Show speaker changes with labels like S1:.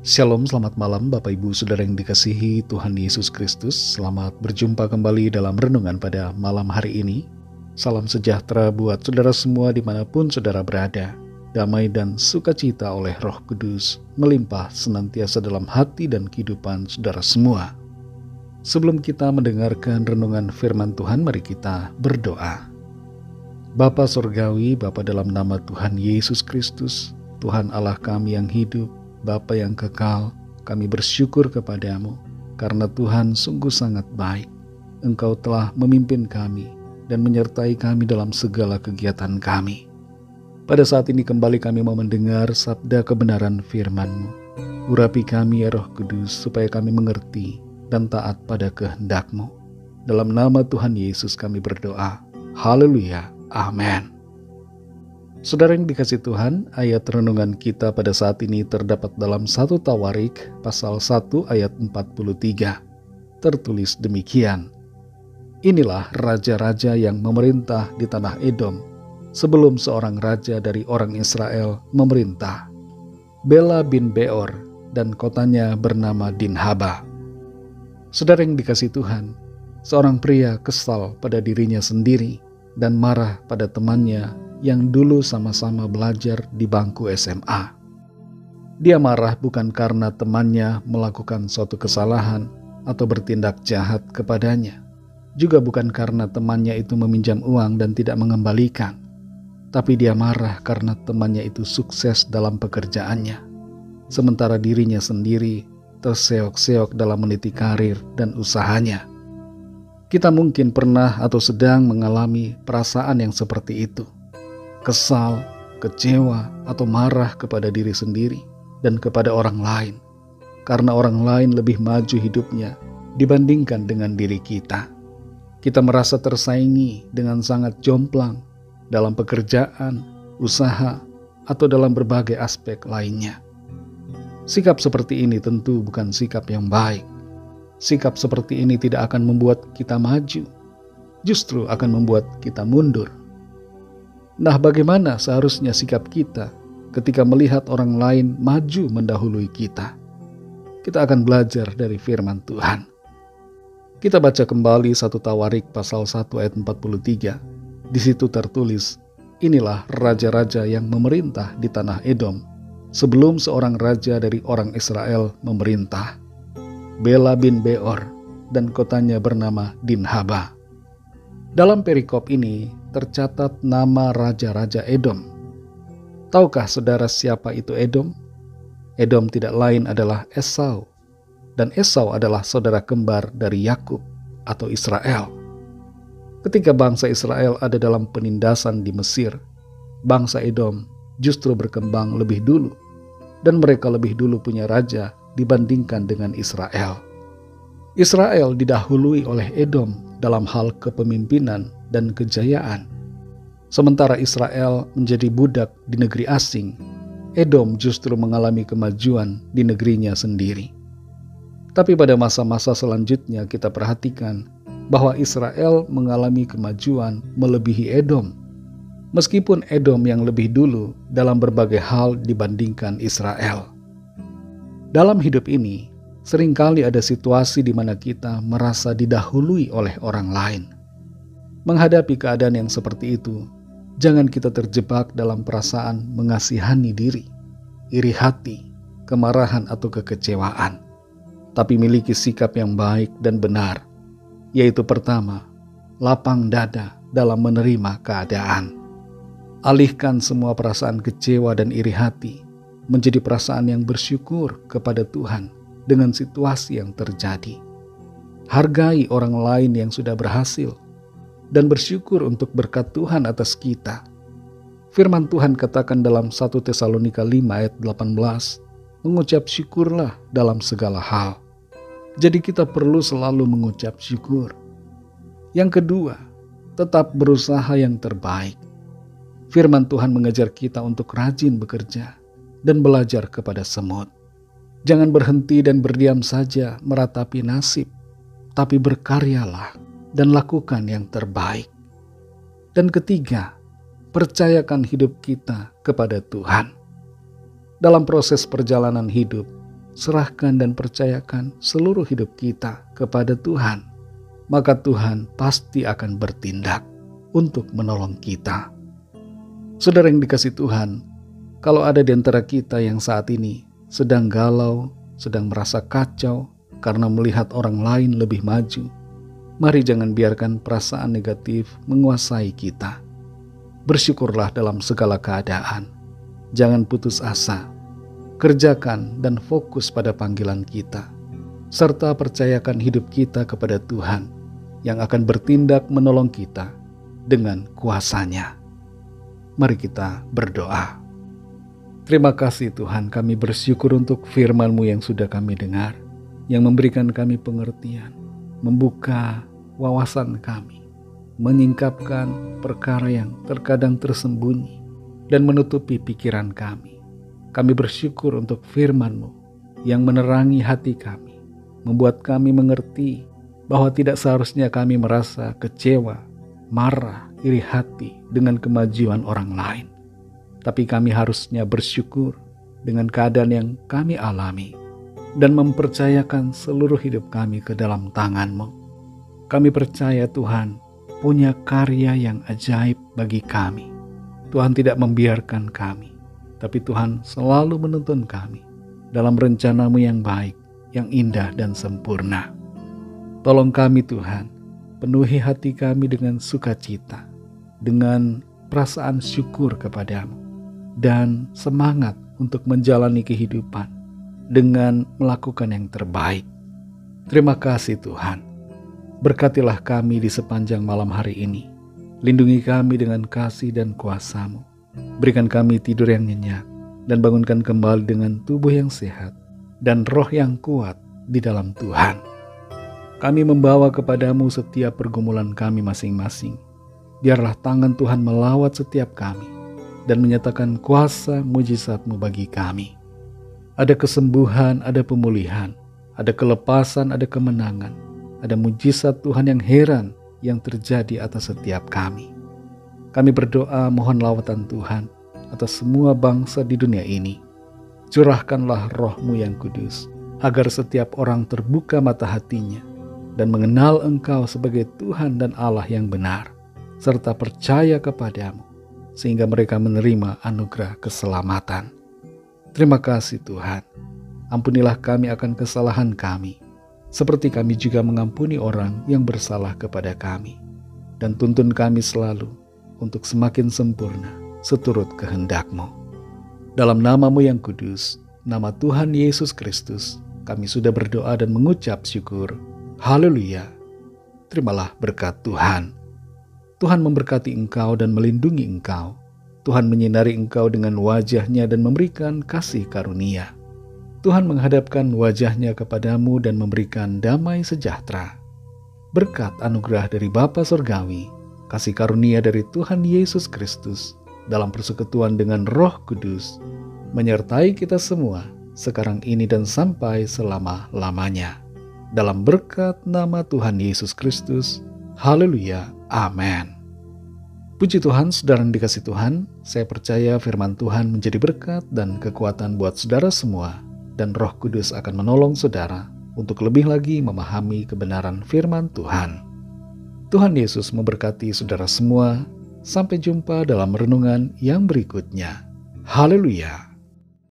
S1: Shalom, selamat malam Bapak Ibu Saudara yang dikasihi Tuhan Yesus Kristus. Selamat berjumpa kembali dalam renungan pada malam hari ini. Salam sejahtera buat saudara semua dimanapun saudara berada. Damai dan sukacita oleh Roh Kudus melimpah senantiasa dalam hati dan kehidupan saudara semua. Sebelum kita mendengarkan renungan firman Tuhan, mari kita berdoa. Bapa Surgawi, Bapa dalam nama Tuhan Yesus Kristus, Tuhan Allah kami yang hidup, Bapa yang kekal, kami bersyukur kepadamu karena Tuhan sungguh sangat baik. Engkau telah memimpin kami dan menyertai kami dalam segala kegiatan kami. Pada saat ini kembali kami mau mendengar sabda kebenaran firman-Mu. Urapi kami ya Roh Kudus supaya kami mengerti dan taat pada kehendak-Mu. Dalam nama Tuhan Yesus kami berdoa. Haleluya. Amin. Saudara yang dikasih Tuhan, ayat renungan kita pada saat ini terdapat dalam 1 Tawarik pasal 1 ayat 43. Tertulis demikian. Inilah raja-raja yang memerintah di tanah Edom sebelum seorang raja dari orang Israel memerintah. Bela bin Beor dan kotanya bernama Dinhaba. Saudara yang dikasih Tuhan, seorang pria kesal pada dirinya sendiri dan marah pada temannya yang dulu sama-sama belajar di bangku SMA. Dia marah bukan karena temannya melakukan suatu kesalahan atau bertindak jahat kepadanya, juga bukan karena temannya itu meminjam uang dan tidak mengembalikan, tapi dia marah karena temannya itu sukses dalam pekerjaannya, sementara dirinya sendiri terseok-seok dalam meniti karir dan usahanya. Kita mungkin pernah atau sedang mengalami perasaan yang seperti itu. Kesal, kecewa, atau marah kepada diri sendiri dan kepada orang lain, karena orang lain lebih maju hidupnya dibandingkan dengan diri kita. Kita merasa tersaingi dengan sangat jomplang dalam pekerjaan, usaha, atau dalam berbagai aspek lainnya. Sikap seperti ini tentu bukan sikap yang baik. Sikap seperti ini tidak akan membuat kita maju, justru akan membuat kita mundur. Nah, bagaimana seharusnya sikap kita ketika melihat orang lain maju mendahului kita? Kita akan belajar dari firman Tuhan. Kita baca kembali 1 Tawarik pasal 1 ayat 43. Di situ tertulis, inilah raja-raja yang memerintah di tanah Edom sebelum seorang raja dari orang Israel memerintah. Bela bin Beor dan kotanya bernama Dinhaba. Dalam perikop ini tercatat nama raja-raja Edom. Tahukah saudara siapa itu Edom? Edom tidak lain adalah Esau, dan Esau adalah saudara kembar dari Yakub atau Israel. Ketika bangsa Israel ada dalam penindasan di Mesir, bangsa Edom justru berkembang lebih dulu, dan mereka lebih dulu punya raja dibandingkan dengan Israel. Israel didahului oleh Edom dalam hal kepemimpinan dan kejayaan. Sementara Israel menjadi budak di negeri asing, Edom justru mengalami kemajuan di negerinya sendiri. Tapi pada masa-masa selanjutnya kita perhatikan bahwa Israel mengalami kemajuan melebihi Edom, meskipun Edom yang lebih dulu dalam berbagai hal dibandingkan Israel. Dalam hidup ini, seringkali ada situasi di mana kita merasa didahului oleh orang lain. Menghadapi keadaan yang seperti itu, jangan kita terjebak dalam perasaan mengasihani diri, iri hati, kemarahan atau kekecewaan. Tapi miliki sikap yang baik dan benar, yaitu pertama, lapang dada dalam menerima keadaan. Alihkan semua perasaan kecewa dan iri hati menjadi perasaan yang bersyukur kepada Tuhan dengan situasi yang terjadi. Hargai orang lain yang sudah berhasil dan bersyukur untuk berkat Tuhan atas kita. Firman Tuhan katakan dalam 1 Tesalonika 5 ayat 18, mengucap syukurlah dalam segala hal. Jadi kita perlu selalu mengucap syukur. Yang kedua, tetap berusaha yang terbaik. Firman Tuhan mengajar kita untuk rajin bekerja dan belajar kepada semut. Jangan berhenti dan berdiam saja meratapi nasib, tapi berkaryalah dan lakukan yang terbaik. Dan ketiga, percayakan hidup kita kepada Tuhan. Dalam proses perjalanan hidup, serahkan dan percayakan seluruh hidup kita kepada Tuhan, maka Tuhan pasti akan bertindak untuk menolong kita. Saudara yang dikasih Tuhan, kalau ada di antara kita yang saat ini sedang galau, sedang merasa kacau karena melihat orang lain lebih maju, mari jangan biarkan perasaan negatif menguasai kita. Bersyukurlah dalam segala keadaan. Jangan putus asa. Kerjakan dan fokus pada panggilan kita, serta percayakan hidup kita kepada Tuhan yang akan bertindak menolong kita dengan kuasa-Nya. Mari kita berdoa. Terima kasih Tuhan, kami bersyukur untuk firman-Mu yang sudah kami dengar, yang memberikan kami pengertian, membuka wawasan kami, menyingkapkan perkara yang terkadang tersembunyi, dan menutupi pikiran kami. Kami bersyukur untuk firman-Mu yang menerangi hati kami, membuat kami mengerti bahwa tidak seharusnya kami merasa kecewa, marah, iri hati dengan kemajuan orang lain. Tapi kami harusnya bersyukur dengan keadaan yang kami alami dan mempercayakan seluruh hidup kami ke dalam tangan-Mu. Kami percaya Tuhan punya karya yang ajaib bagi kami. Tuhan tidak membiarkan kami, tapi Tuhan selalu menuntun kami dalam rencana-Mu yang baik, yang indah dan sempurna. Tolong kami Tuhan, penuhi hati kami dengan sukacita, dengan perasaan syukur kepadamu, dan semangat untuk menjalani kehidupan dengan melakukan yang terbaik. Terima kasih Tuhan. Berkatilah kami di sepanjang malam hari ini. Lindungi kami dengan kasih dan kuasa-Mu. Berikan kami tidur yang nyenyak dan bangunkan kembali dengan tubuh yang sehat dan roh yang kuat di dalam Tuhan. Kami membawa kepadamu setiap pergumulan kami masing-masing. Biarlah tangan Tuhan melawat setiap kami dan menyatakan kuasa mujizat-Mu bagi kami. Ada kesembuhan, ada pemulihan, ada kelepasan, ada kemenangan, ada mujizat Tuhan yang heran yang terjadi atas setiap kami. Kami berdoa mohon lawatan Tuhan atas semua bangsa di dunia ini. Curahkanlah roh-Mu yang kudus, agar setiap orang terbuka mata hatinya dan mengenal Engkau sebagai Tuhan dan Allah yang benar, serta percaya kepadamu, sehingga mereka menerima anugerah keselamatan. Terima kasih Tuhan. Ampunilah kami akan kesalahan kami, seperti kami juga mengampuni orang yang bersalah kepada kami. Dan tuntun kami selalu untuk semakin sempurna seturut kehendak-Mu. Dalam nama-Mu yang kudus, nama Tuhan Yesus Kristus, kami sudah berdoa dan mengucap syukur. Haleluya. Terimalah berkat Tuhan. Tuhan memberkati engkau dan melindungi engkau. Tuhan menyinari engkau dengan wajah-Nya dan memberikan kasih karunia. Tuhan menghadapkan wajah-Nya kepadamu dan memberikan damai sejahtera. Berkat anugerah dari Bapa Surgawi, kasih karunia dari Tuhan Yesus Kristus dalam persekutuan dengan Roh Kudus, menyertai kita semua sekarang ini dan sampai selama-lamanya. Dalam berkat nama Tuhan Yesus Kristus. Haleluya. Amin. Puji Tuhan, saudara yang dikasih Tuhan, saya percaya firman Tuhan menjadi berkat dan kekuatan buat saudara semua, dan Roh Kudus akan menolong saudara untuk lebih lagi memahami kebenaran firman Tuhan. Tuhan Yesus memberkati saudara semua. Sampai jumpa dalam renungan yang berikutnya. Haleluya.